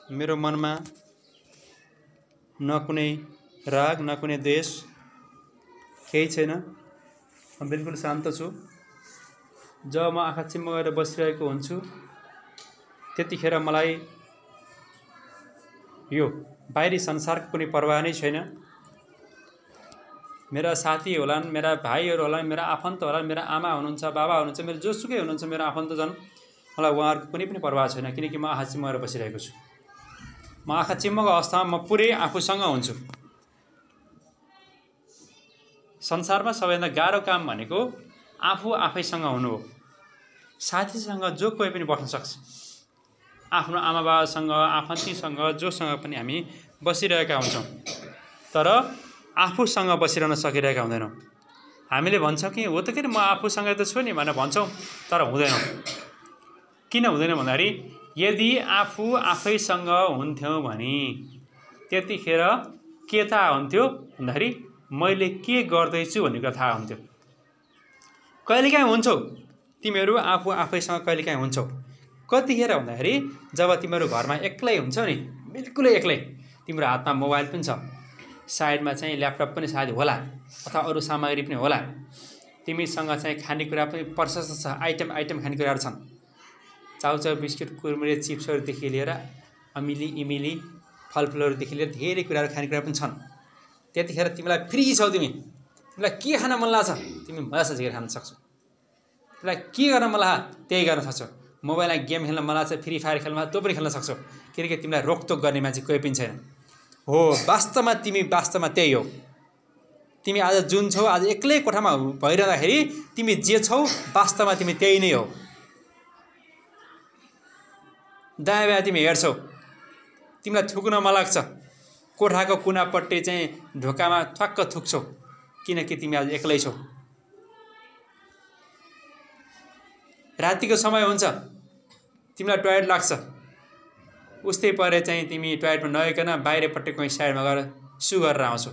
मेरो मनमा न कुनै राग न कुनै द्वेष केही छैन। म बिल्कुल शान्त छु। जब म आँखा चिम्म गरेर बसिरहेको हुन्छु त्यतिखेर मलाई यो बाहिरी संसारको कुनै परवाह नै छैन। मेरा साथी होलान्, मेरा भाइहरू होलान्, मेरा आफन्त होलान्, मेरा आमा हुनुहुन्छ, बाबा हुनुहुन्छ, मेरो जोसुकै हुनुहुन्छ मेरो आफन्तजन, मलाई उहाँहरूको कुनै पनि परवाह छैन, किनकि म आँखा चिम्म गरेर बसिरहेको छु। म आँखा चिम्मको अवस्थामा म पुरै आफूसँग हुन्छु। संसारमा सबैभन्दा गाह्रो काम भनेको आफू आफैसँग हुनु हो। साथीसँग जो कोही पनि बस्न सक्छ, आफ्नो आमा बाबासँग, आफन्तीसँग, जोसँग पनि हामी बसिरहेका हुन्छौँ, तर आफूसँग बसिरहन सकिरहेका हुँदैनौँ। हामीले भन्छौँ कि हो त के म आफूसँग त छु नि भनेर भन्छौँ, तर हुँदैनौँ। किन हुँदैन भन्दाखेरि यदि आफू आफैसँग हुन्थ्यौँ भने त्यतिखेर के थाहा हुन्थ्यो भन्दाखेरि मैले के गर्दैछु भन्ने कुरा थाहा हुन्थ्यो। कहिलेकाहीँ हुन्छौ तिमीहरू आफू आफैसँग, कहिलेकाहीँ हुन्छौ कतिखेर भन्दाखेरि जब तिमीहरू घरमा एक्लै हुन्छौ नि, बिल्कुलै एक्लै, तिम्रो हातमा मोबाइल पनि छ, साइडमा चाहिँ ल्यापटप पनि सायद होला अथवा अरू सामग्री पनि होला, तिमीसँग चाहिँ खानेकुरा पनि प्रशस्त छ, आइटम खानेकुराहरू छन्, चाउचाउ बिस्कुट कुरमुरे चिप्सहरूदेखि लिएर अमिली इमिली फलफुलहरूदेखि लिएर धेरै कुराहरू खानेकुरा पनि छन्। त्यतिखेर तिमीलाई फ्री छौ, तिमीलाई के खान मन लाग्छ तिमी मजासँग झिकेर खान सक्छौ। तिमीलाई के गर्न मन लाग्छ त्यही गर्न सक्छौ। मोबाइलमा गेम खेल्न मन लाग्छ, फ्री फायर खेल्न त्यो पनि खेल्न सक्छौ, किनकि तिमीलाई रोकटोक गर्ने मान्छे कोही पनि छैन। हो, वास्तवमा तिमी वास्तवमा त्यही हो। तिमी आज जुन छौ, आज एक्लै कोठामा भइरहँदाखेरि तिमी जे छौ वास्तवमा तिमी त्यही नै हो। दायाँ बायाँ तिमी हेर्छौ, तिमीलाई थुक्न मन लाग्छ, कोठाको कुनापट्टि चाहिँ ढोकामा ठ्वाक्क थुक्छौ, किनकि तिमी आज एक्लै छौ। रातिको समय हुन्छ, तिमीलाई टोयलेट लाग्छ, उस्तै परे चाहिँ तिमी टोयलेटमा नगइकन बाहिरपट्टि कोही साइडमा गएर सु गरेर आउँछौ।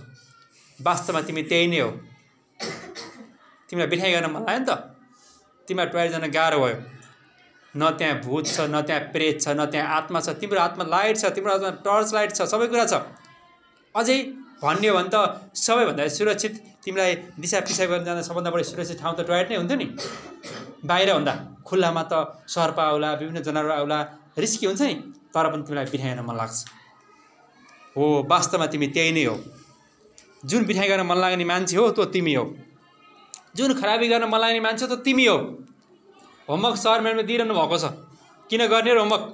वास्तवमा तिमी त्यही नै हो। तिमीलाई बिठाइ गर्न मन लाग्यो नि त, तिमीलाई टोयलेट जान गाह्रो भयो, न त्यहाँ भूत छ, न त्यहाँ प्रेत छ, न त्यहाँ आत्मा छ, तिम्रो हातमा लाइट छ, तिम्रो हातमा टर्च लाइट छ, सबै कुरा छ। अझै भन्ने हो भने त सबैभन्दा सुरक्षित तिमीलाई दिशा पिसाब गर्न जाँदा सबभन्दा बढी सुरक्षित ठाउँ त टोयलेट नै हुन्थ्यो नि। बाहिरभन्दा खुल्लामा त सर्प आउला, विभिन्न जनावर आउला, रिस्की हुन्छ नि, तर पनि तिमीलाई बिठाइ गर्न मन लाग्छ। हो, वास्तवमा तिमी त्यही नै हो। जुन बिठाइ गर्न मन लाग्ने मान्छे हो त्यो तिमी हो। जुन खराबी गर्न मन लाग्ने मान्छे त तिमी हो। होमवर्क सर म्याडमले दिइरहनु भएको छ, किन गर्ने र होमवर्क?